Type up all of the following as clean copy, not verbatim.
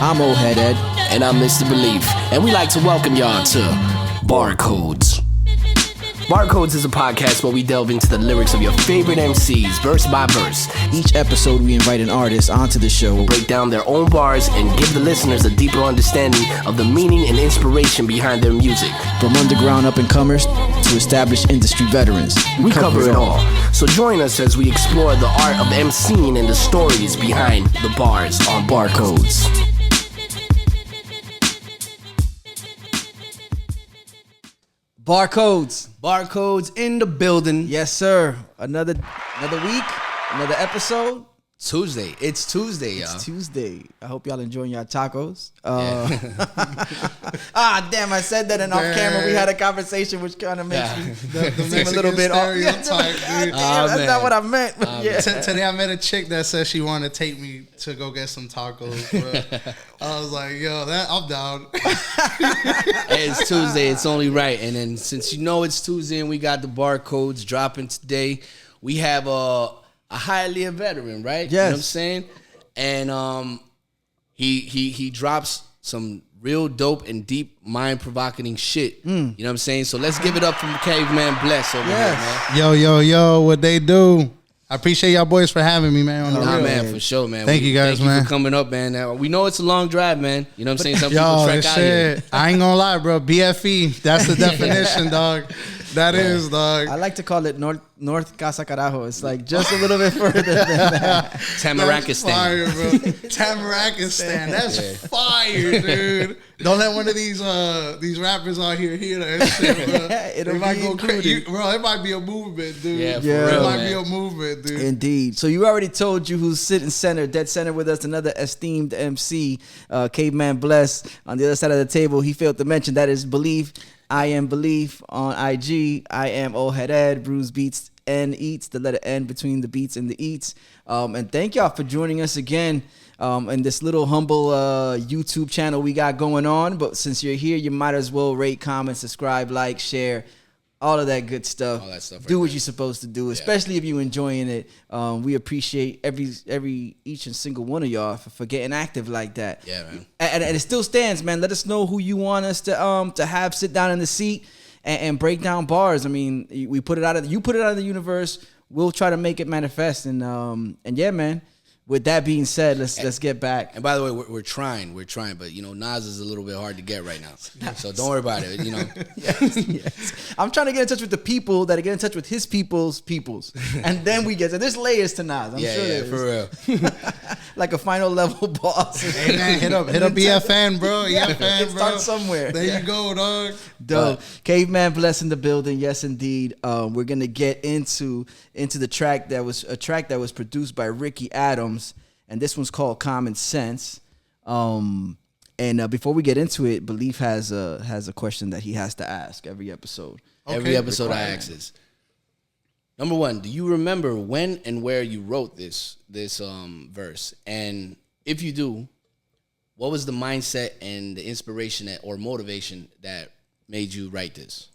I'm Old Head Ed. And I'm Mr. Belief. And we like to welcome y'all to Barcodes. Barcodes is a podcast where we delve into the lyrics of your favorite MCs, verse by verse. Each episode, we invite an artist onto the show, Break down their own bars, and give the listeners a deeper understanding of the meaning and inspiration behind their music. from underground up-and-comers to established industry veterans. We cover it all. So join us as we explore the art of MCing and the stories behind the bars on Barcodes. Barcodes in the building. Yes, sir. Another week, another episode. Tuesday. It's Tuesday, y'all. It's Tuesday. I hope y'all enjoying your tacos. Damn, I said that, and off camera we had a conversation which kind of makes me seem a little bit off. Yeah, that's not what I meant. Today I met a chick that said she wanted to take me to go get some tacos, bro. I was like, yo, I'm down. Hey, it's Tuesday. It's only right. And then since you know it's Tuesday and we got the Barcodes dropping today, we have a Hialeah veteran, right? Yes. You know what I'm saying? And he drops some real dope and deep mind-provoking shit. You know what I'm saying? So let's give it up for Caveman Bless over here, man. Yo, what they do? I appreciate y'all boys for having me, man. Man, for sure, man. Thank you guys, man. Thank you for coming up, man. We know it's a long drive, man. You know what I'm saying? Some people trek out here. I ain't gonna lie, bro. BFE, that's the definition, dog. That is, dog. I like to call it North Casa Carajo. It's like just a little bit further than that. Tamarakistan. Fire, bro. Tamarakistan. That's fire, dude. Don't let one of these rappers out here hear that shit, bro. It might go crazy, bro. It might be a movement, dude. Yeah, for real, it might man. be a movement, dude. Indeed. So you already told you who's sitting dead center with us, another esteemed MC, Caveman Bless. On the other side of the table, he failed to mention that is Belief. I am Belief on IG. I am Old Head Ed, Bruise Beats and Eats, the letter N between the beats and the eats. And thank y'all for joining us again in this little humble YouTube channel we got going on. But since you're here, you might as well rate, comment, subscribe, like, share, all of that good stuff. All that stuff. Do what you're supposed to do, especially if you're enjoying it. We appreciate each and single one of y'all for getting active like that. Yeah, man. And it still stands, man. Let us know who you want us to have sit down in the seat and break down bars. I mean, you put it out of the universe. We'll try to make it manifest. And yeah, man. With that being said, let's get back. And by the way, we're trying, but you know, Nas is a little bit hard to get right now, so don't worry about it. You know, yes. I'm trying to get in touch with the people that get in touch with his people's, and then we get. There's layers to Nas. I'm sure for real. Like a final level boss. Hey man, hit up EFN, bro. EFN, bro. Start somewhere. There you go, dog. Dope. Caveman Bless in the building. Yes, indeed. We're gonna get into the track that was produced by Ricky Adams. And this one's called Common Sense. And before we get into it, Belief has a question that he has to ask every episode. Okay. Every episode I ask is, number one, do you remember when and where you wrote this verse? And if you do, what was the mindset and the inspiration or motivation that made you write this?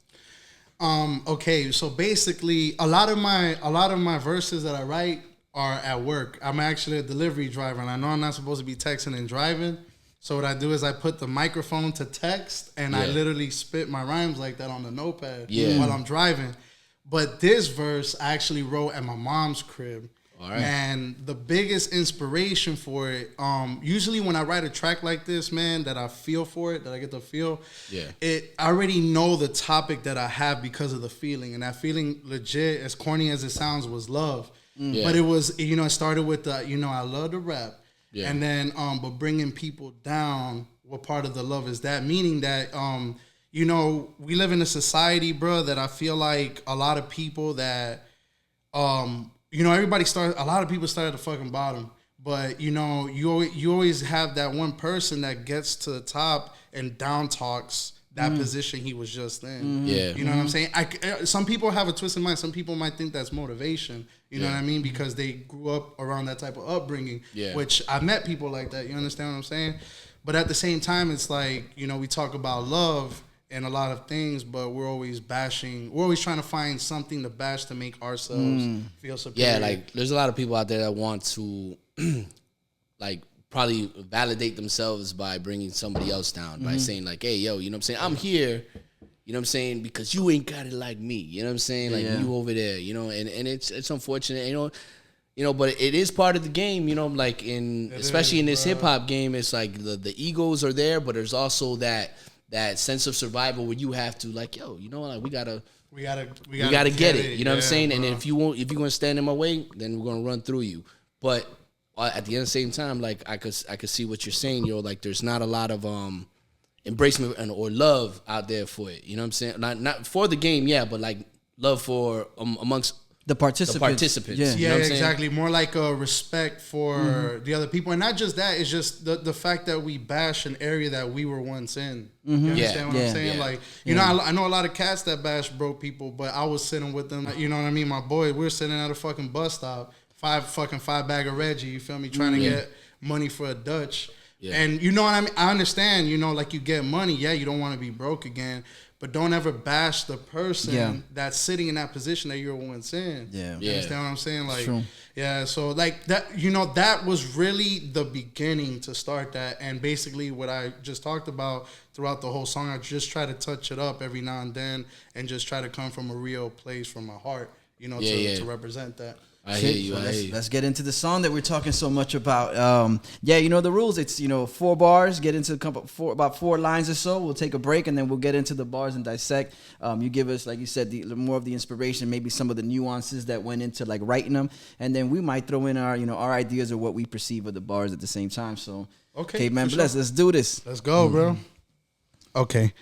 Okay, so basically a lot of my verses that I write are at work. I'm actually a delivery driver, and I know I'm not supposed to be texting and driving. So what I do is I put the microphone to text, and I literally spit my rhymes like that on the notepad while I'm driving. But this verse I actually wrote at my mom's crib. All right. And the biggest inspiration for it, usually when I write a track like this, man, that I feel for it, that I get to feel, I already know the topic that I have because of the feeling. And that feeling, legit, as corny as it sounds, was love. But it was, it started with the, I love to rap. Yeah. And then, but bringing people down, what part of the love is that? Meaning that, we live in a society, bro, that I feel like a lot of people that, a lot of people start at the fucking bottom. But, you always have that one person that gets to the top and down talks that position he was just in. Yeah. You know what I'm saying? Some people have a twisted mind. Some people might think that's motivation. You know what I mean? Because they grew up around that type of upbringing, which I've met people like that. You understand what I'm saying? But at the same time, it's like, we talk about love and a lot of things, but we're always bashing. We're always trying to find something to bash to make ourselves feel superior. Yeah, like there's a lot of people out there that want to, like, probably validate themselves by bringing somebody else down by saying like, hey, yo, you know what I'm saying? I'm here, you know what I'm saying? Because you ain't got it like me, you know what I'm saying? Like you over there, you know, and it's unfortunate, you know, but it is part of the game, you know, like especially in this hip hop game, it's like the egos are there, but there's also that sense of survival where you have to like, yo, you know, like we gotta get it. You know what I'm saying? Bro. And if you're gonna stand in my way, then we're gonna run through you. But at the end of the same time, like I could see what you're saying, yo. Like there's not a lot of embracement or love out there for it. You know what I'm saying? Not for the game, yeah, but like love for amongst the participants. Yeah, you know exactly. More like a respect for the other people, and not just that. It's just the fact that we bash an area that we were once in. You understand what I'm saying? Like, you know, I know a lot of cats that bash broke people, but I was sitting with them. You know what I mean? My boy, we were sitting at a fucking bus stop, five bag of Reggie. You feel me? Trying to get money for a Dutch. Yeah. And you know what I mean? I understand. You know, like you get money. Yeah, you don't want to be broke again. But don't ever bash the person that's sitting in that position that you were once in. Yeah. You understand what I'm saying? Like, yeah, so like that, you know, that was really the beginning to start that. And basically what I just talked about throughout the whole song, I just try to touch it up every now and then and just try to come from a real place from my heart, you know, to represent that. I hear you. Let's get into the song that we're talking so much about. You know the rules. It's 4 bars. Get into about 4 lines or so. We'll take a break and then we'll get into the bars and dissect. You give us, like you said, the more of the inspiration, maybe some of the nuances that went into like writing them, and then we might throw in our ideas or what we perceive of the bars at the same time. So Caveman Bless. Let's do this. Let's go, bro. Okay.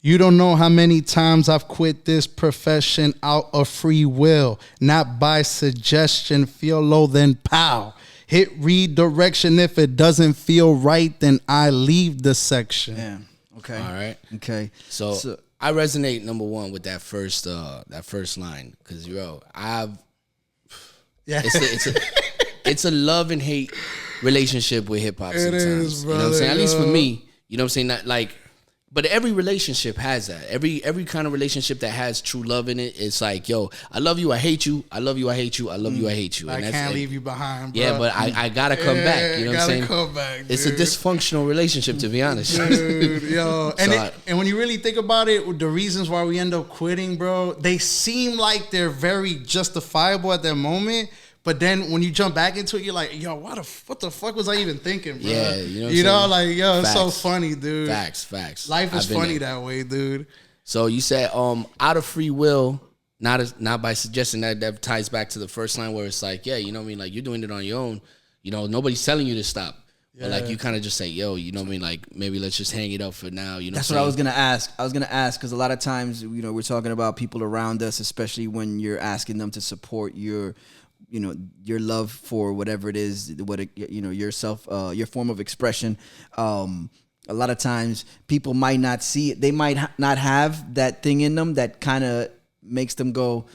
You don't know how many times I've quit this profession out of free will, not by suggestion. Feel low, then pow. Hit redirection. If it doesn't feel right, then I leave the section. Yeah. Okay. All right. Okay. So I resonate number one with that first line because it's a love and hate relationship with hip hop. Sometimes it is, brother, you know what I'm saying. At least for me, you know what I'm saying. Not like. But every relationship has that. Every kind of relationship that has true love in it, it's like, yo, I love you, I hate you. I love you, I hate you. I love you, I hate you. And I can't leave you behind, bro. Yeah, but I gotta come back. You know what I'm saying? Come back, dude. It's a dysfunctional relationship, to be honest. Dude, yo. And when you really think about it, the reasons why we end up quitting, bro, they seem like they're very justifiable at that moment. But then when you jump back into it, you're like, yo, what the fuck was I even thinking, bro? Yeah, like, yo, it's so funny, dude. Facts. Life is funny that way, dude. So you said out of free will, not by suggesting that ties back to the first line where it's like, yeah, you know what I mean? Like you're doing it on your own. You know, nobody's telling you to stop. Yeah. But like you kind of just say, yo, you know what I mean? Like maybe let's just hang it up for now. You know, that's what I was gonna ask. I was gonna ask because a lot of times, you know, we're talking about people around us, especially when you're asking them to support your love for whatever it is, yourself, your form of expression. A lot of times people might not see it. They might not have that thing in them that kind of makes them go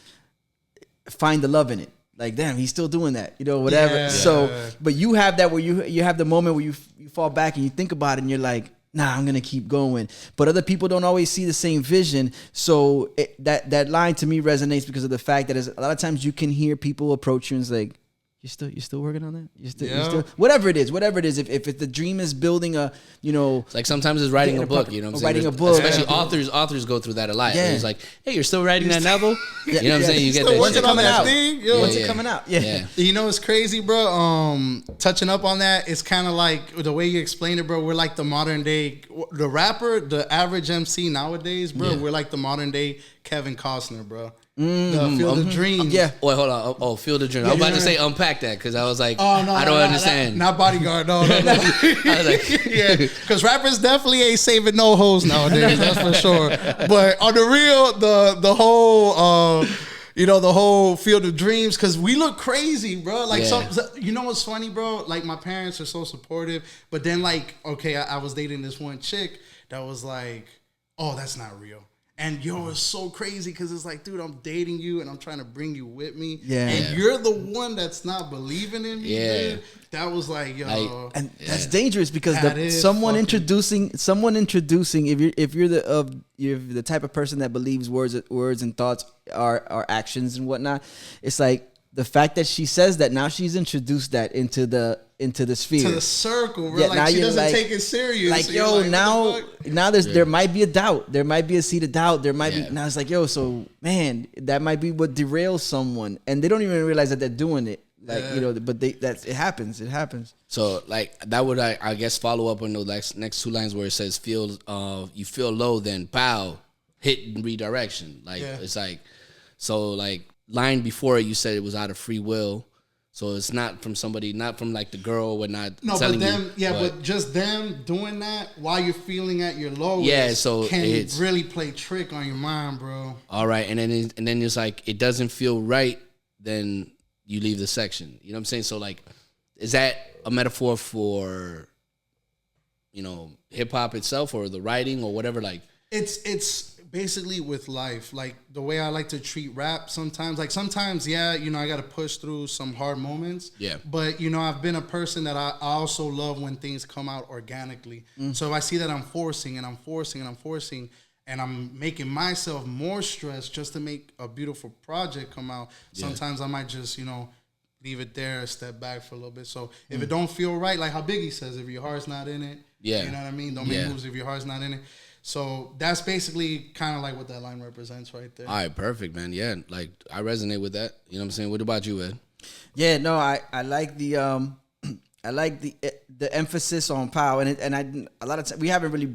find the love in it. Like, damn, he's still doing that, whatever. Yeah. So, but you have that where you have the moment where you fall back and you think about it and you're like, nah, I'm going to keep going. But other people don't always see the same vision. So that line to me resonates because of the fact that a lot of times you can hear people approach you and it's like, you're still working on that? You're still whatever it is. If the dream is building it's like sometimes it's writing a book, you know what I'm saying? Writing a book. Especially authors go through that a lot. Yeah. It's like, hey, you're still writing that novel? You know what I'm saying? You get that When's shit. it coming out? When's it coming out? Yeah. You know, it's crazy, bro. Touching up on that, it's kind of like the way you explain it, bro. We're like the modern day, the rapper, the average MC nowadays, bro. Yeah. We're like the modern day Kevin Costner, bro. The Field of Dreams. Yeah. Wait, hold on. Oh, Field of Dreams. I was about to say unpack that because I was like, I don't understand. Not Bodyguard. No. I was like, yeah, because rappers definitely ain't saving no hoes nowadays. That's for sure. But on the real, the whole. The whole Field of Dreams, because we look crazy, bro. Like, you know what's funny, bro? Like, my parents are so supportive, but then, like, okay, I was dating this one chick that was like, oh, that's not real. And it's so crazy because it's like, dude, I'm dating you and I'm trying to bring you with me. Yeah. And you're the one that's not believing in me, dude. That was like, and that's dangerous because someone introducing, if you're the type of person that believes words and thoughts are actions and whatnot, it's like the fact that she says that, now she's introduced that into the sphere, to the circle, bro. Yeah, like now she you're doesn't like- take it serious. like, So yo, you're like, now what the fuck? there might be a doubt. There might be a seed of doubt. There might Yeah. be. Now it's like, yo, so man, that might be what derails someone, and they don't even realize that they're doing it. Like, Yeah. you know, but it happens. It happens. So like that would I guess follow up on the next two lines where it says you feel low, then pow, hit and redirection. Like Yeah. it's like, so like line before it, you said it was out of free will. So it's not from somebody, not from like the girl, or not No, telling but them, you. yeah, but just them doing that while you're feeling at your lowest, Yeah, so can it's- really play trick on your mind, bro. All right, and then it's like it doesn't feel right, then you leave the section. You know what I'm saying? So like, is that a metaphor for, you know, hip hop itself or the writing or whatever? Like, It's basically with life, like the way I like to treat rap sometimes. Like sometimes, yeah, you know, I got to push through some hard moments. Yeah. But, you know, I've been a person that I also love when things come out organically. So if I see that I'm forcing and I'm forcing and I'm forcing and I'm making myself more stressed just to make a beautiful project come out, sometimes I might just, you know, leave it there, step back for a little bit. So if it don't feel right, like how Biggie says, if your heart's not in it, Yeah. you know what I mean? Don't make moves if your heart's not in it. So that's basically kind of like what that line represents right there. all right, perfect, man. Yeah, like I resonate with that. You know what I'm saying? What about you, Ed? Yeah, no, I like the I like the emphasis on power, and I a lot of times we haven't really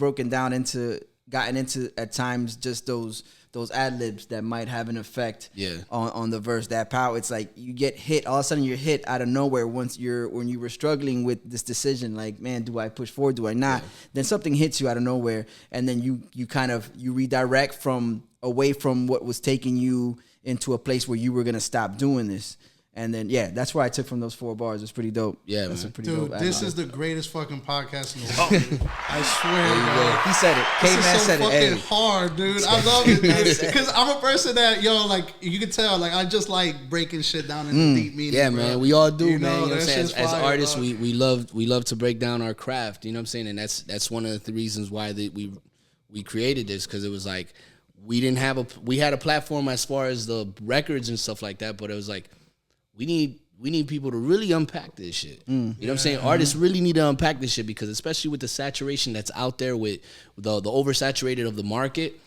gotten into at times just those ad libs that might have an effect on the verse. That power, it's like you get hit, all of a sudden you're hit out of nowhere when you were struggling with this decision, like, man, do I push forward, do I not? Then something hits you out of nowhere, and then you kind of redirect from away from what was taking you into a place where you were gonna stop doing this. And then, yeah, that's where I took from those 4 bars. It's pretty dope. Yeah, that's man. a pretty Dude, dope. this is the greatest fucking podcast in the world. I swear, bro. He said it. This Caveman is so said it. fucking Hey. hard, dude. I love it, dude. Because I'm a person that, yo, like, you can tell, like, I just like breaking shit down into deep meaning. Yeah, bro. man, we all do, You man. know, You know what I'm that saying? shit's As fire, artists, dog. we love to break down our craft. You know what I'm saying? And that's one of the reasons why we created this, because it was like we had a platform as far as the records and stuff like that, but it was like we need people to really unpack this shit. You know what I'm saying? Artists really need to unpack this shit, because especially with the saturation that's out there, with the oversaturated of the market,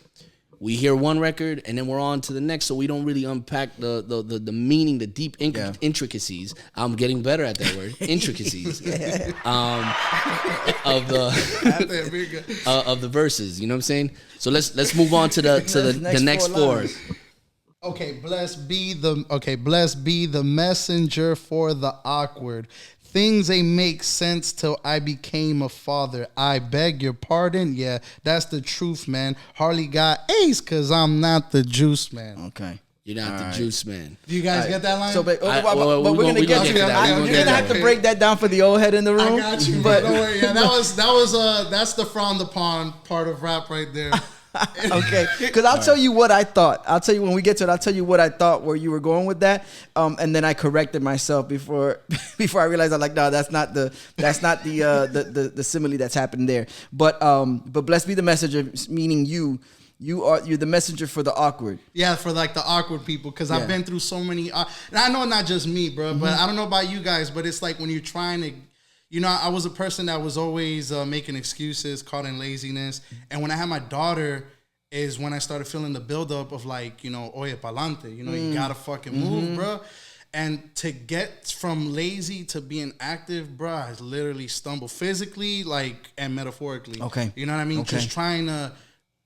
we hear one record and then we're on to the next, so we don't really unpack the meaning, the deep intricacies. I'm getting better at that word, intricacies, of the verses. You know what I'm saying? So let's move on to the next 4. Okay, blessed be the messenger for the awkward. Things ain't make sense till I became a father. I beg your pardon. Yeah, that's the truth, man. Harley got ace because I'm not the juice, man. Okay. You're not the juice man. Do you guys get that line? So, but Well, we're we gonna get get to to that. that. We You're gonna gonna get have to to break that down for the old head in the room. I got you, but don't worry. Yeah, that's the frowned upon part of rap right there. okay, because I'll tell you what I thought. I'll tell you when we get to it. I'll tell you what I thought where you were going with that. And then I corrected myself before I realized I'm like, no, that's not the simile that's happened there. But blessed be the messenger, meaning you're the messenger for the awkward. Yeah, for like the awkward people, because I've been through so many. And I know not just me, bro, but I don't know about you guys, but it's like when you're trying to. You know, I was a person that was always making excuses, caught in laziness. And when I had my daughter is when I started feeling the buildup of like, you know, oye, pa'lante. You know, you gotta fucking move, bro. And to get from lazy to being active, bro, I literally stumbled physically, like, and metaphorically. Okay. You know what I mean? Okay. Just trying to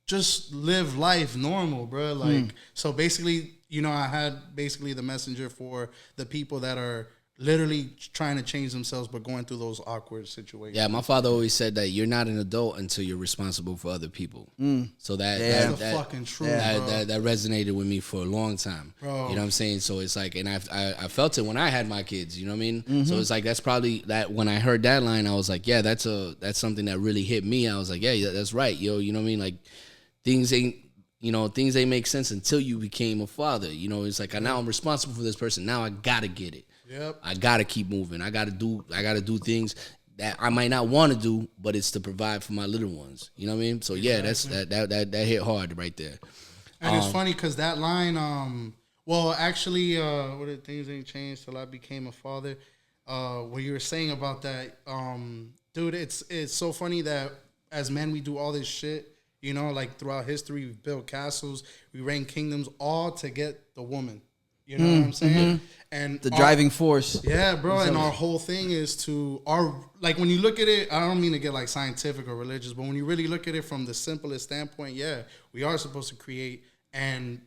just live life normal, bro. Like, so basically, you know, I had basically the messenger for the people that are literally trying to change themselves but going through those awkward situations. Yeah, my father always said that you're not an adult until you're responsible for other people. So That's the fucking truth, bro. that resonated with me for a long time. Bro. You know what I'm saying? So it's like, and I felt it when I had my kids. You know what I mean? So it's like that's probably that. When I heard that line, I was like, yeah, that's something that really hit me. I was like, yeah, that's right, yo. You know what I mean? Like things ain't make sense until you became a father. You know, it's like now I'm responsible for this person. Now I gotta get it. Yep. I gotta keep moving. I gotta do things that I might not want to do, but it's to provide for my little ones. You know what I mean? So yeah, that's that hit hard right there. And it's funny because that line, Well, actually, what the things ain't changed till I became a father. What you were saying about that, dude, it's so funny that as men we do all this shit. You know, like throughout history, we've built castles, we reigned kingdoms, all to get the woman. You know what I'm saying? And the driving force. Yeah, bro. And our whole thing is like when you look at it, I don't mean to get like scientific or religious, but when you really look at it from the simplest standpoint, yeah, we are supposed to create, and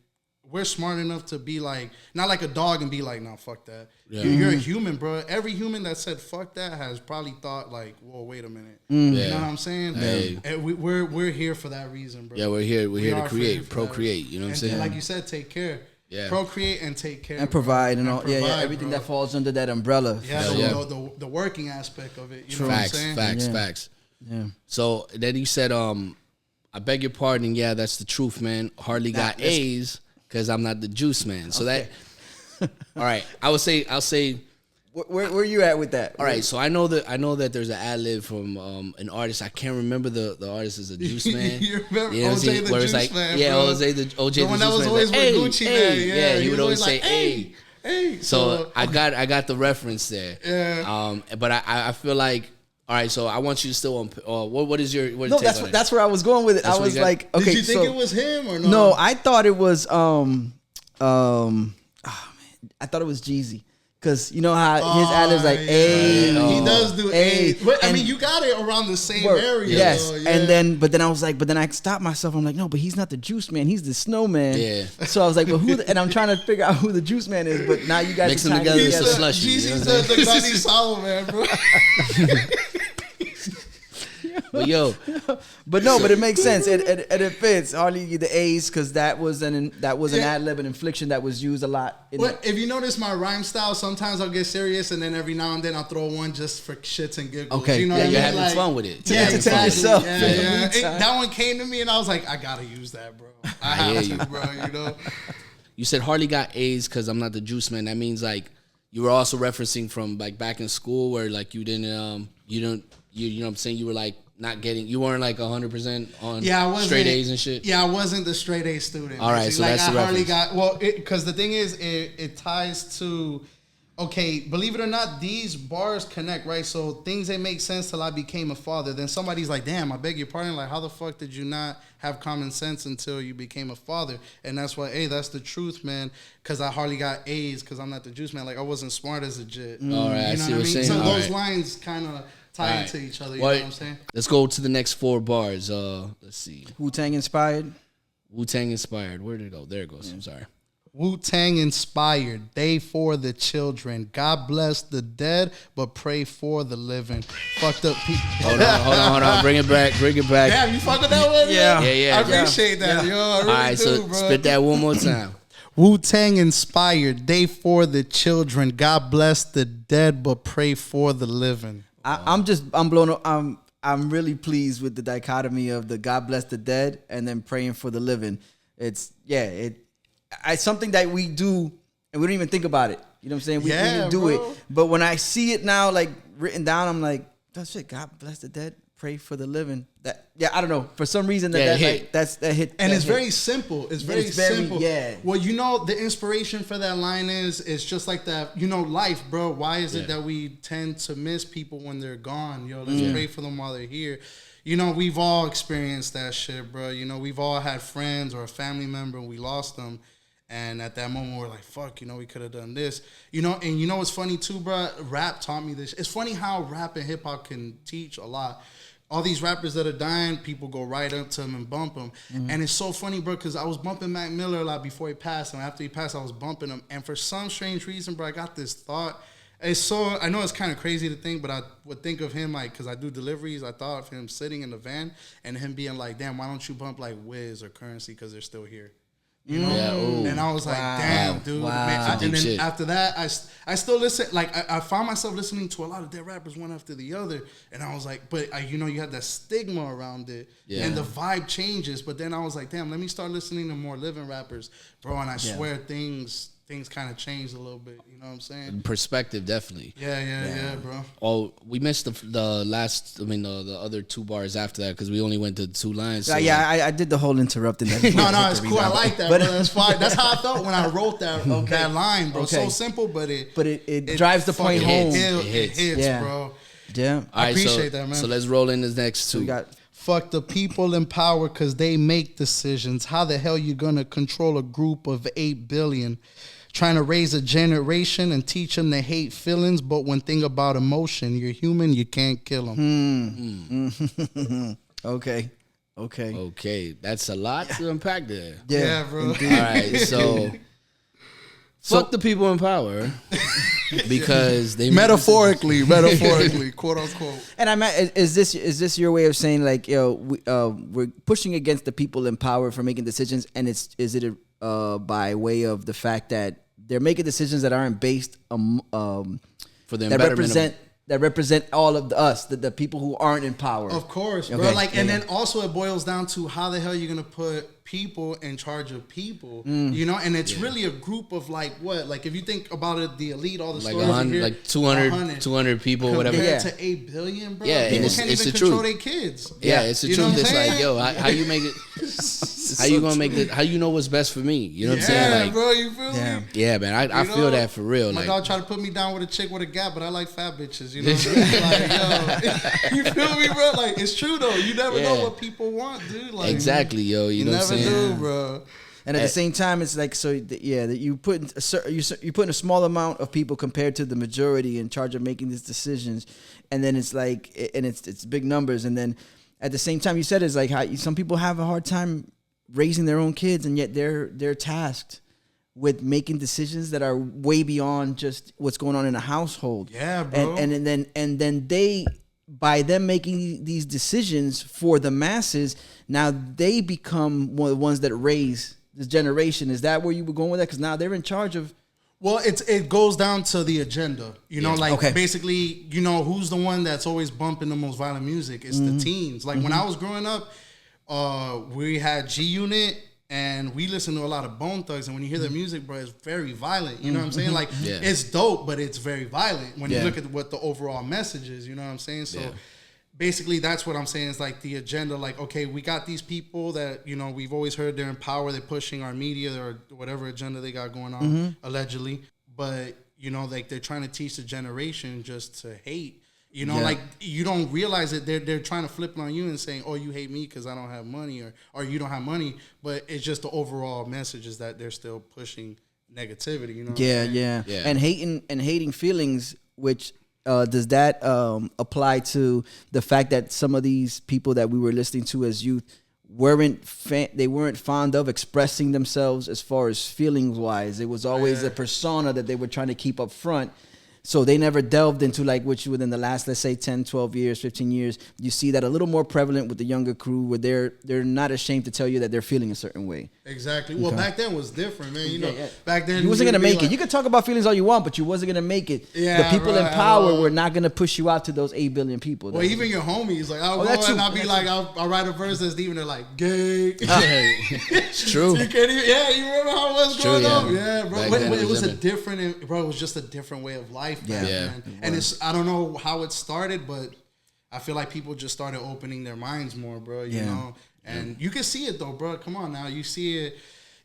we're smart enough to be like, not like a dog and be like, no, fuck that. Yeah. You're a human, bro. Every human that said fuck that has probably thought like, whoa, wait a minute. You know what I'm saying? Hey. And we're here for that reason, bro. Yeah, we're here to create, procreate. You know what I'm saying? And like you said, take care. Yeah. Procreate and take care. And provide and all. Provide, everything that falls under that umbrella. Yeah, the working aspect of it. You know facts, what I'm saying? Facts. Yeah. So then he said, I beg your pardon. Yeah, that's the truth, man. Hardly got A's. Because I'm not the juice man. So that, all right. I'll say. Where you at with that? All right. So I know that there's an ad lib from an artist. I can't remember the artist is a juice man. You remember OJ the Juice Man? Yeah, OJ the Juice Man. The one that was always with Gucci man. Yeah, he would always say, hey. So I got the reference there. Yeah. But I feel like. All right, so I want you to still what is your take on it? That's where I was going with it. I was like, okay, did you think it was him or no? No, I thought it was oh man, I thought it was Jeezy. Cause you know how his ad is like, "Hey," he does do "hey," but I mean, you got it around the same area. Yes, though, and then I was like, but then I stopped myself. I'm like, no, but he's not the Juice Man. He's the Snowman. Yeah. So I was like, but who? And I'm trying to figure out who the Juice Man is. But now you guys mix them together. It's a slushy. Jeezy's the Gunny Solomon, bro. But it makes sense. It fits. Hardly the A's because that was an ad lib, an infliction that was used a lot. If you notice my rhyme style, sometimes I'll get serious, and then every now and then I'll throw one just for shits and giggles. Okay, you know you're having fun with it. Yeah, exactly. Yourself. Yeah. That one came to me, and I was like, I gotta use that, bro. I have to, bro. You know. You said hardly got A's because I'm not the juice man. That means like you were also referencing from like back in school where like you didn't you know what I'm saying, you were like. You weren't like 100% on straight A's and shit. Yeah, I wasn't the straight A student. All right, so like that's the reference. Because the thing is, it ties to, okay, believe it or not, these bars connect, right? So things that make sense till I became a father. Then somebody's like, damn, I beg your pardon. Like, how the fuck did you not have common sense until you became a father? And that's why, hey, that's the truth, man. Because I hardly got A's because I'm not the juice man. Like, I wasn't smart as a jit. All right, you know I see what I mean? saying. So those lines kind of tie into each other, you know what I'm saying? Let's go to the next 4 bars. Let's see. Wu-Tang inspired. Wu-Tang inspired. Where did it go? There it goes. I'm sorry. Wu-Tang inspired. They for the children. God bless the dead, but pray for the living. Fucked up people. Hold on. Bring it back. Damn, you fucking that one? Yeah. I appreciate that, yo. I really all right, so bro. Spit that one more time. Wu-Tang inspired. They for the children. God bless the dead, but pray for the living. I'm blown up. I'm really pleased with the dichotomy of the God bless the dead and then praying for the living. It's something that we do and we don't even think about it. You know what I'm saying? We even do it. But when I see it now, like written down, I'm like, that's it. God bless the dead, pray for the living. I don't know. For some reason that hit. And it's very simple. It's very simple. Yeah. Well, you know, the inspiration for that line is just like that, you know, life, bro. Why is it that we tend to miss people when they're gone? Yo, let's pray for them while they're here. You know, we've all experienced that shit, bro. You know, we've all had friends or a family member and we lost them. And at that moment, we're like, fuck, you know, we could have done this. You know, and you know what's funny too, bro? Rap taught me this. It's funny how rap and hip hop can teach a lot. All these rappers that are dying, people go right up to them and bump them. Mm-hmm. And it's so funny, bro, because I was bumping Mac Miller a lot before he passed. And after he passed, I was bumping him. And for some strange reason, bro, I got this thought. I know it's kind of crazy to think, but I would think of him, like, because I do deliveries, I thought of him sitting in the van and him being like, damn, why don't you bump like Wiz or Currency because they're still here? You know? Yeah, and I was like, damn, dude. Man. And then after that, I still listen. Like, I found myself listening to a lot of dead rappers one after the other. And I was like, but, you know, you had that stigma around it. Yeah. And the vibe changes. But then I was like, damn, let me start listening to more living rappers. Bro, and I swear things things kind of changed a little bit. You know what I'm saying? Perspective, definitely. Yeah, bro. Oh, we missed the last. I mean, the other 2 bars after that because we only went to 2 lines. So I did the whole interrupting. That no, it's cool. I like that, bro. That's fine. That's how I felt when I wrote that line, bro. So simple, but it drives the point home. It hits, Yeah. bro. Yeah, I appreciate that, man. So let's roll in this next 2. we got. Fuck the people in power because they make decisions. How the hell you gonna control a group of 8 billion? Trying to raise a generation and teach them to hate feelings, but one thing about emotion, you're human, you can't kill them. Okay. That's a lot to unpack there. Yeah, bro. All right, so fuck the people in power because they metaphorically, quote unquote. And I'm is this your way of saying like, yo, we're pushing against the people in power for making decisions, and is it by way of the fact that they're making decisions that aren't based for the that represent all of us, the people who aren't in power. Of course, bro. Okay. Then also it boils down to how the hell you're gonna put people in charge of people, you know? And it's really a group of like what? Like if you think about it, the elite, all the like stories you hear, like 200 people, whatever. Compared to 8 billion, bro. Yeah, people it's can't the even control truth. their kids. Yeah, it's the You know truth. what It's I'm like, saying? yo, how you make it? How you gonna make it? How you know what's best for me? You know what I'm saying? Yeah, Like, bro, you feel me? yeah, man, I You feel know, that for real. My Like, dog tried to put me down with a chick with a gap, but I like fat bitches. You know what I'm saying? Like, yo, you feel me, bro? Like, it's true though. You never know what people want, dude. Like, exactly, yo. You know what I'm never saying? do, bro. And at the same time, it's like that you put you put a small amount of people compared to the majority in charge of making these decisions, and then it's like, and it's big numbers, and then at the same time, you said it's like how some people have a hard time raising their own kids, and yet they're tasked with making decisions that are way beyond just what's going on in a household. Yeah, bro. And then they, by them making these decisions for the masses, now they become one of the ones that raise this generation. Is that where you were going with that? Because now they're in charge of. Well, it goes down to the agenda. You know, like basically, you know, who's the one that's always bumping the most violent music? It's the teens. Like when I was growing up, we had G Unit and we listened to a lot of Bone Thugs. And when you hear their music, bro, it's very violent. You know what I'm saying? Like it's dope, but it's very violent when you look at what the overall message is. You know what I'm saying? So basically, that's what I'm saying. Is like the agenda. Like, okay, we got these people that, you know, we've always heard they're in power. They're pushing our media or whatever agenda they got going on, allegedly. But, you know, like they're trying to teach the generation just to hate. You know, like you don't realize that they're trying to flip it on you and saying, "Oh, you hate me because I don't have money," or "You don't have money." But it's just the overall message is that they're still pushing negativity. You know? Yeah. And hating feelings, which. Does that apply to the fact that some of these people that we were listening to as youth weren't fond of expressing themselves as far as feelings wise? It was always a persona that they were trying to keep up front. So they never delved into like which within the last, let's say 10, 12 years, 15 years, you see that a little more prevalent with the younger crew where they're not ashamed to tell you that they're feeling a certain way. Exactly. Well, back then was different, man. You know, back then you wasn't gonna make like, it. You could talk about feelings all you want, but you wasn't gonna make it. Yeah, the people in power were not gonna push you out to those 8 billion people. Well, even your homies, like I'll go and I'll be like, I'll write a verse that's even they're like gay. It's true. You can't even, you remember how it was growing up? Yeah, bro. Back then It was different. bro. It was just a different way of life. Man. And it's I don't know how it started, but I feel like people just started opening their minds more, bro. You know, and you can see it though, bro. Come on now, you see it.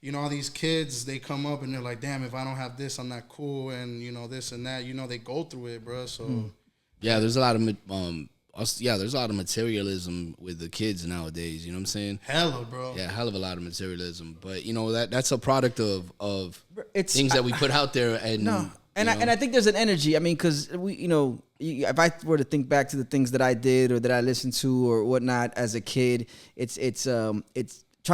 You know, all these kids, they come up and they're like, damn, if I don't have this, I'm not cool, and you know this and that. You know, they go through it, bro. So there's a lot of there's a lot of materialism with the kids nowadays. You know what I'm saying? Hella, bro. Yeah, hell of a lot of materialism. But you know that's a product of it's things that we put out there. And and I think there's an energy. I mean, because if I were to think back to the things that I did or that I listened to or whatnot as a kid, it's trying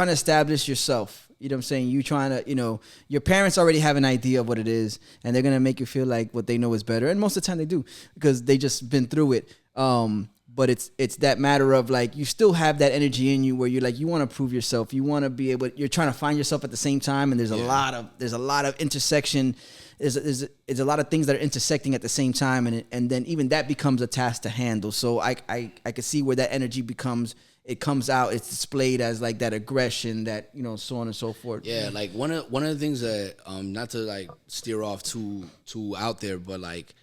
to establish yourself. You know what I'm saying? You trying to, your parents already have an idea of what it is, and they're going to make you feel like what they know is better. And most of the time they do because they just been through it. But it's that matter of like, you still have that energy in you where you're like, you want to prove yourself. You want to be able, you're trying to find yourself at the same time. And there's a lot of intersection. There's a lot of things that are intersecting at the same time. And then even that becomes a task to handle. So I could see where that energy becomes, it comes out, it's displayed as like that aggression, that, you know, so on and so forth. Yeah, like one of the things that not to like steer off too out there, but like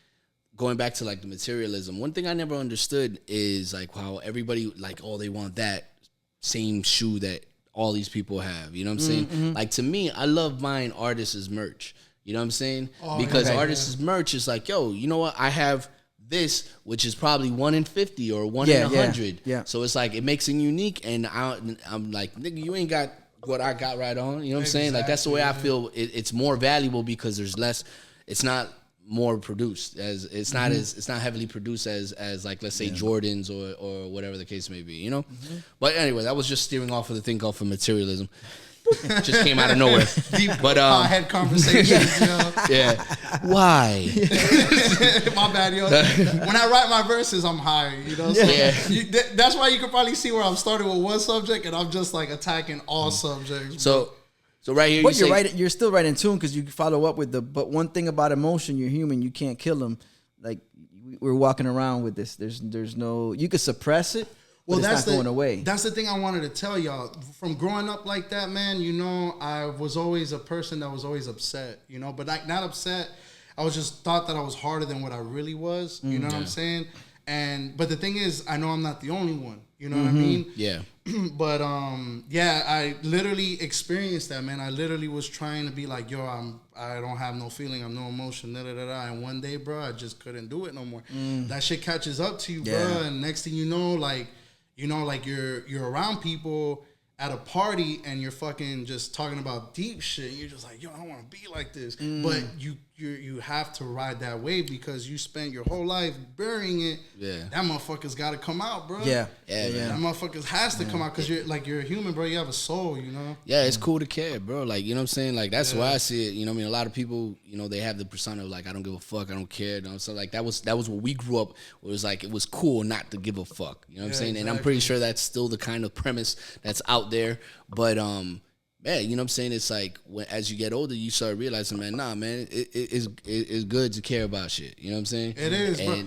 going back to like the materialism, one thing I never understood is like how everybody like, oh, they want that same shoe that all these people have. You know what I'm saying? Like to me, I love buying artists' merch. You know what I'm saying? Because artists' merch is like, yo, you know what? I have this, which is probably 1 in 50 or 1 in 100. Yeah. So it's like, it makes it unique. And I'm like, nigga, you ain't got what I got right on. You know what I'm saying? Like, that's the way I feel. It's more valuable because there's less, it's not more produced, as it's not heavily produced as like, let's say Jordans or whatever the case may be, you know? But anyway, that was just steering off of the thing called for materialism. Just came out of nowhere. Deep but I had conversations, you know. Yeah. Why? My bad, yo. When I write my verses, I'm high, you know. So that's why you can probably see where I'm starting with one subject and I'm just like attacking all subjects. So right here, But you're still right in tune, because you follow up with but one thing about emotion, you're human, you can't kill them. Like, we're walking around with this. There's no, you could suppress it. Well, that's not going away. That's the thing I wanted to tell y'all. From growing up like that, man, you know, I was always a person that was always upset, you know, but like not upset. I was just thought that I was harder than what I really was. You know what I'm saying? But the thing is, I know I'm not the only one. You know what I mean? Yeah. But yeah, I literally experienced that, man. I literally was trying to be like, yo, I don't have no feeling, I'm no emotion, da da da da. And one day, bro, I just couldn't do it no more. That shit catches up to you, bro. And next thing you know, like, you're around people at a party and you're fucking just talking about deep shit. You're just like, yo, I don't want to be like this. But you have to ride that wave because you spent your whole life burying it. Yeah. That motherfucker's got to come out, bro. Yeah. That motherfucker has to come out because you're a human, bro. You have a soul, you know? Yeah, it's cool to care, bro. Like, you know what I'm saying? Like, that's why I see it. You know what I mean? A lot of people, you know, they have the persona of like, I don't give a fuck, I don't care. You know? So like that was what we grew up. It was like, it was cool not to give a fuck. You know what I'm saying? Exactly. And I'm pretty sure that's still the kind of premise that's out there. But yeah, you know what I'm saying? It's like, as you get older, you start realizing, man, nah, man, it's good to care about shit. You know what I'm saying? It is, bro.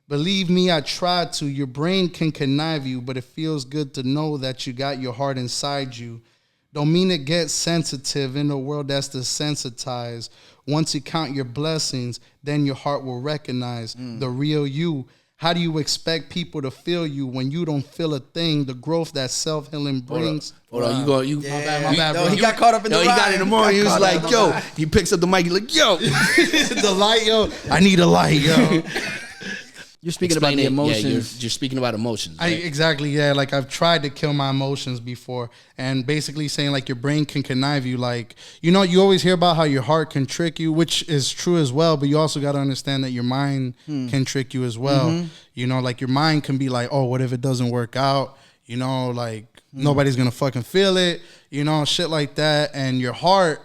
Believe me, I tried to. Your brain can connive you, but it feels good to know that you got your heart inside you. Don't mean it gets sensitive in a world that's desensitized. Once you count your blessings, then your heart will recognize the real you. How do you expect people to feel you when you don't feel a thing? The growth that self-healing brings. Hold on, my bad, bro. He got caught up in the he got in the morning. He was like, yo, he picks up the mic. He's like, yo. The light, yo. I need a light, yo. You're speaking about the emotions. Yeah, you're speaking about emotions. Right? Exactly, yeah. Like, I've tried to kill my emotions before. And basically saying, like, your brain can connive you. Like, you know, you always hear about how your heart can trick you, which is true as well. But you also got to understand that your mind can trick you as well. You know, like, your mind can be like, oh, what if it doesn't work out? You know, like, nobody's going to fucking feel it. You know, shit like that. And your heart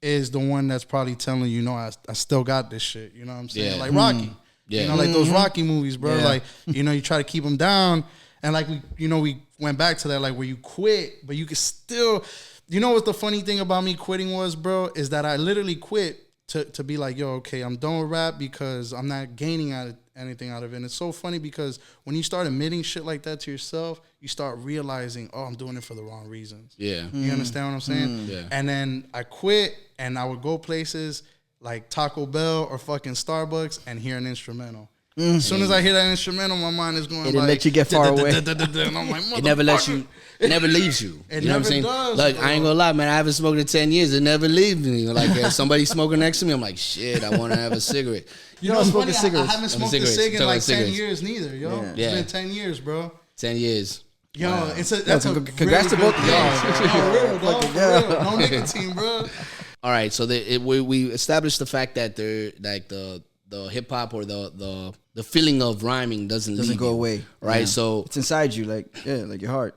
is the one that's probably telling you, no, I still got this shit. You know what I'm saying? Like Rocky. Yeah. You know, like those Rocky movies, bro. Yeah. Like, you know, you try to keep them down. And like, we went back to that, like, where you quit, but you can still, you know what the funny thing about me quitting was, bro, is that I literally quit to be like, yo, okay, I'm done with rap because I'm not gaining anything out of it. And it's so funny because when you start admitting shit like that to yourself, you start realizing, oh, I'm doing it for the wrong reasons. Yeah. You understand what I'm saying? Yeah. And then I quit and I would go places like Taco Bell or fucking Starbucks and hear an instrumental. As soon as I hear that instrumental, my mind is going like... It didn't let you get far away. And I'm like, it never lets you... It never leaves you. You know what I'm saying? Does, like, I ain't gonna lie, man. I haven't smoked in 10 years. It never leaves me. Like, if somebody's smoking next to me, I'm like, shit, I want to have a cigarette. You know what's funny? I haven't smoked a cig in like 10 years neither, yo. Yeah. It's been 10 years, bro. 10 years. Yo, that's a congrats to both of y'all. No nicotine, bro. All right, so we established the fact that like the hip hop or the feeling of rhyming doesn't go away, right? Yeah. So it's inside you, like your heart.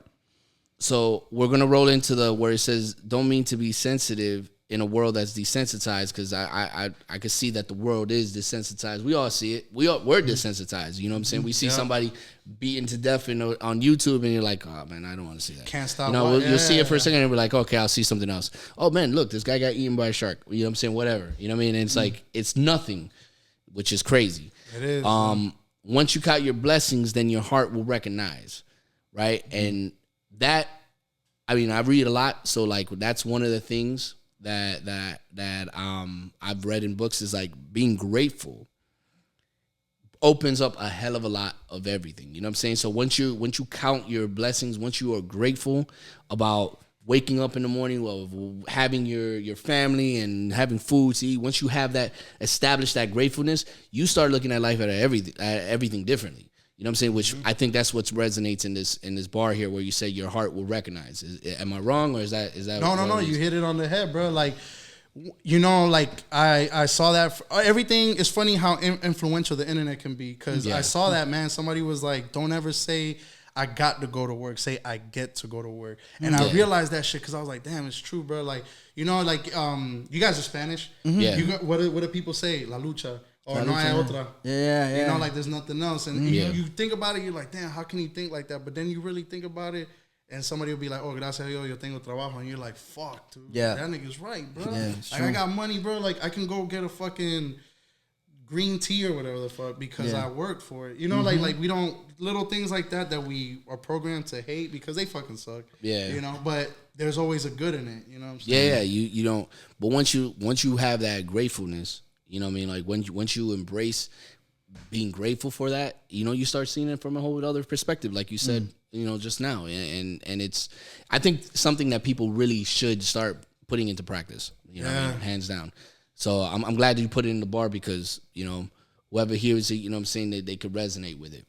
So we're gonna roll into where it says, "Don't mean to be sensitive in a world that's desensitized," because I could see that the world is desensitized. We all see it. We're desensitized. You know what I'm saying? We see somebody beaten to death on YouTube, and you're like, oh man, I don't want to see that. Can't stop. You know, you'll see it for a second, and we're like, okay, I'll see something else. Oh man, look, this guy got eaten by a shark. You know what I'm saying? Whatever. You know what I mean? And it's like, it's nothing, which is crazy. It is. Once you count your blessings, then your heart will recognize, right? And that, I mean, I read a lot, so like that's one of the things that I've read in books is like being grateful opens up a hell of a lot of everything. You know what I'm saying? So once you count your blessings, once you are grateful about waking up in the morning, of having your family and having food to eat, once you have that, establish that gratefulness, you start looking at life at everything differently. You know what I'm saying? Which I think that's what resonates in this bar here, where you say your heart will recognize. Am I wrong, or is that No. You hit it on the head, bro. Like, you know, like I saw that. Everything is funny how influential the internet can be, because I saw that, man. Somebody was like, "Don't ever say I got to go to work. Say I get to go to work." And I realized that shit because I was like, "Damn, it's true, bro." Like, you know, like you guys are Spanish. Yeah. What do people say? La lucha. Or no hay otra. Yeah. You know, like there's nothing else. And you think about it, you're like, damn, how can you think like that? But then you really think about it, and somebody will be like, oh, gracias a Dios, yo tengo trabajo. And you're like, fuck, dude. Yeah. That nigga's right, bro. Yeah, like, I got money, bro. Like, I can go get a fucking green tea or whatever the fuck because I worked for it. You know, like we don't, little things like that we are programmed to hate because they fucking suck. Yeah. You know, but there's always a good in it. You know what I'm saying? Yeah, you don't. But once you have that gratefulness, you know what I mean? Like once you embrace being grateful for that, you know, you start seeing it from a whole other perspective, like you said, you know, just now. And it's, I think, something that people really should start putting into practice, you know what I mean? Hands down. So I'm glad that you put it in the bar because, you know, whoever hears it, you know what I'm saying, they could resonate with it.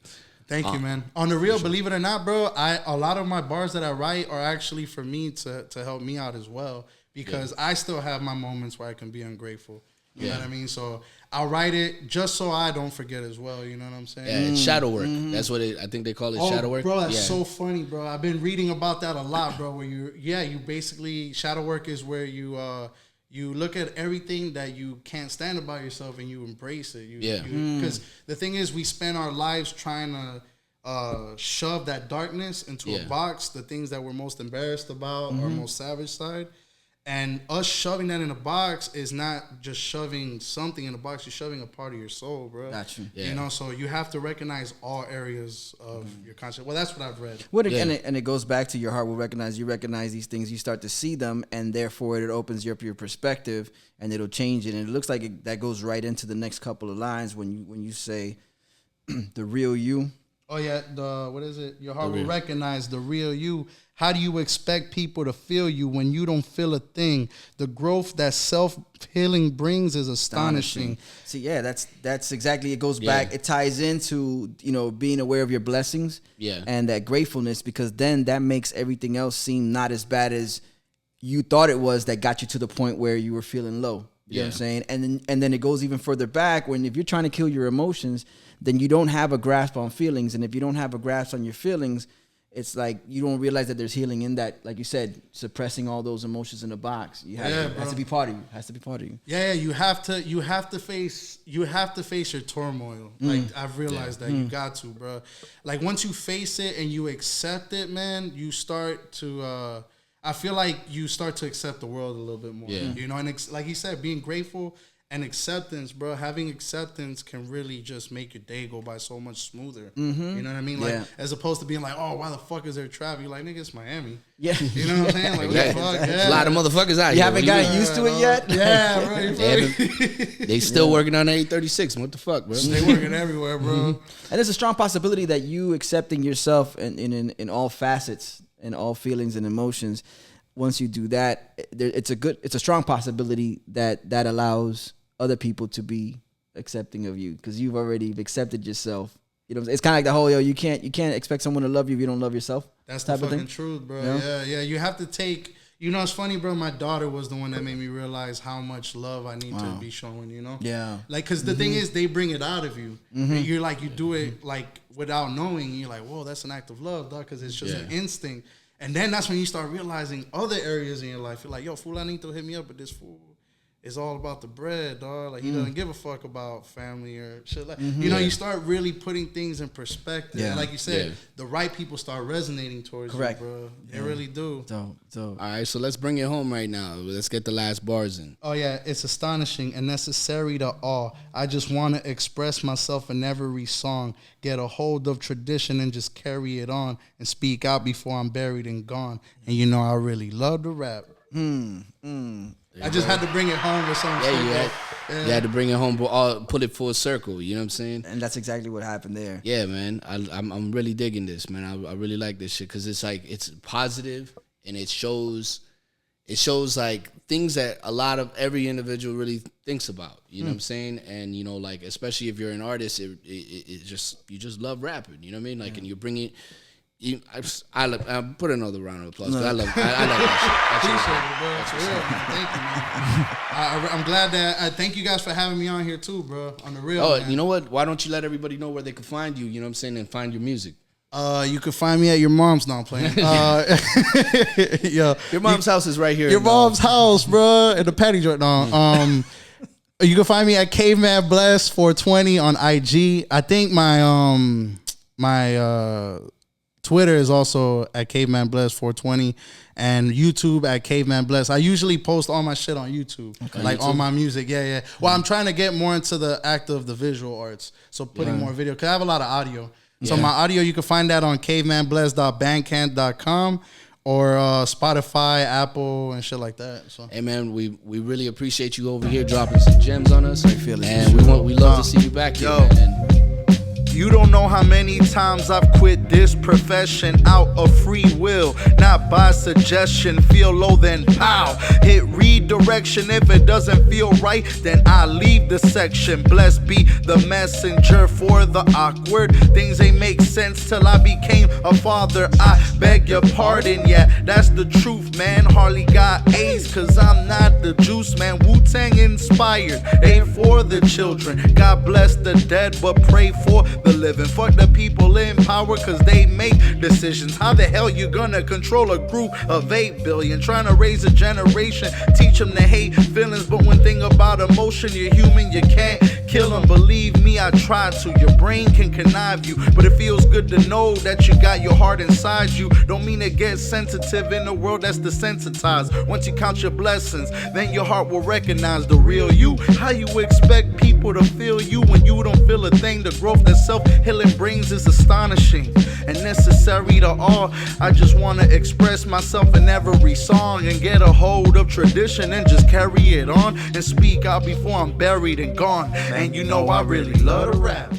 Thank you, man. On the real, believe it or not, bro, a lot of my bars that I write are actually for me to help me out as well, because I still have my moments where I can be ungrateful. You know what I mean? So I'll write it just so I don't forget as well. You know what I'm saying? Yeah, it's shadow work. That's what I think they call it, shadow work. Bro, that's so funny, bro. I've been reading about that a lot, bro. Where you basically, shadow work is where you look at everything that you can't stand about yourself and you embrace it. Because the thing is, we spend our lives trying to shove that darkness into a box, the things that we're most embarrassed about, our most savage side. And us shoving that in a box is not just shoving something in a box. You're shoving a part of your soul, bro. Got you. You know, so you have to recognize all areas of your conscience. Well, that's what I've read. And it goes back to your heart will recognize. You recognize these things. You start to see them, and therefore it opens up your perspective, and it'll change it. And it looks like that goes right into the next couple of lines when you say the real you. Oh yeah, what is it? Your heart will recognize the real you. How do you expect people to feel you when you don't feel a thing? The growth that self-healing brings is astonishing. See, that's exactly, it goes back. It ties into, you know, being aware of your blessings and that gratefulness, because then that makes everything else seem not as bad as you thought it was, that got you to the point where you were feeling low. You know what I'm saying? And then it goes even further back when if you're trying to kill your emotions, then you don't have a grasp on feelings. And if you don't have a grasp on your feelings, it's like you don't realize that there's healing in that, like you said, suppressing all those emotions in a box. You have it has to be part of you. Has to be part of you. Yeah, you have to face your turmoil. Like I've realized that you got to, bro. Like once you face it and you accept it, man, you start to I feel like you start to accept the world a little bit more. Yeah. You know, and like you said, being grateful and acceptance, bro. Having acceptance can really just make your day go by so much smoother. You know what I mean? Like as opposed to being like, oh, why the fuck is there traffic? You're like, nigga, it's Miami. Yeah. You know what I'm saying? Like, what the fuck? There's a lot of motherfuckers out here. You haven't gotten used to it yet? Yeah, bro. They still working on 836. What the fuck, bro? They working everywhere, bro. And there's a strong possibility that you accepting yourself in all facets and all feelings and emotions, once you do that, it's a strong possibility that allows other people to be accepting of you, because you've already accepted yourself. You know, it's kind of like the whole you can't expect someone to love you if you don't love yourself. That's the fucking truth, bro. Yeah. You have to take. You know, it's funny, bro. My daughter was the one that made me realize how much love I need to be showing. You know, like because the thing is, they bring it out of you. And you're like, you do it like without knowing. You're like, whoa, that's an act of love, dog, because it's just an instinct. And then that's when you start realizing other areas in your life. You're like, yo, fulanito hit me up with this fool. it's all about the bread, dog. Like he doesn't give a fuck about family or shit. Like you know, you start really putting things in perspective. Yeah. And like you said, the right people start resonating towards Correct. you, bro. They really do. Dope. All right, so let's bring it home right now. Let's get the last bars in. Oh yeah, it's astonishing and necessary to all. I just want to express myself in every song, get a hold of tradition and just carry it on and speak out before I'm buried and gone. And you know I really love to rap. I just had to bring it home with some shit. You had to bring it home, but put it full circle. You know what I'm saying? And that's exactly what happened there. Yeah, man. I'm really digging this, man. I really like this shit because it's like it's positive and it shows like things that every individual really thinks about. You know what I'm saying? And you know, like especially if you're an artist, it you just love rapping. You know what I mean? Like, and you bring it. I put another round of applause. I love that shit. Appreciate it, bro. It's real, man. Thank you, man. I'm glad that. Thank you guys for having me on here too, bro. On the real. Oh, man. you know what? Why don't you let everybody know where they can find you? You know what I'm saying, and find your music. You can find me at your mom's. Now I'm playing. Your mom's house is right here. Your mom's house, bro, in the patty joint. No, you can find me at Caveman Bless 420 on IG. I think my Twitter is also at Caveman Bless 420 and YouTube at Caveman Bless. I usually post all my shit on YouTube, all my music. Yeah. Well, I'm trying to get more into the act of the visual arts, so putting more video because I have a lot of audio. So my audio, you can find that on cavemanbless.bandcamp.com or Spotify, Apple, and shit like that. So hey man, we really appreciate you over here dropping some gems on us. And we love to see you back here. Man. You don't know how many times I've quit this profession out of free will, not by suggestion. Feel low, then pow, hit redirection. If it doesn't feel right, then I leave the section. Blessed be the messenger for the awkward things. They make sense till I became a father. I beg your pardon, yeah, that's the truth, man. Hardly got A's cause I'm not the juice, man. Wu-Tang inspired, A for the children. God bless the dead, but pray for the living. Fuck the people in power cause they make decisions. How the hell you gonna control a group of 8 billion? Trying to raise a generation, teach them to hate feelings. But one thing about emotion, you're human, you can't kill them. Believe me, I tried to. Your brain can connive you, but it feels good to know that you got your heart inside you. Don't mean it gets sensitive in a world that's desensitized. Once you count your blessings, then your heart will recognize the real you. How you expect people to feel you when you don't feel a thing? The growth that self-healing brings is astonishing and necessary to all. I just want to express myself in every song and get a hold of tradition and just carry it on and speak out before I'm buried and gone. And you know I really love to rap.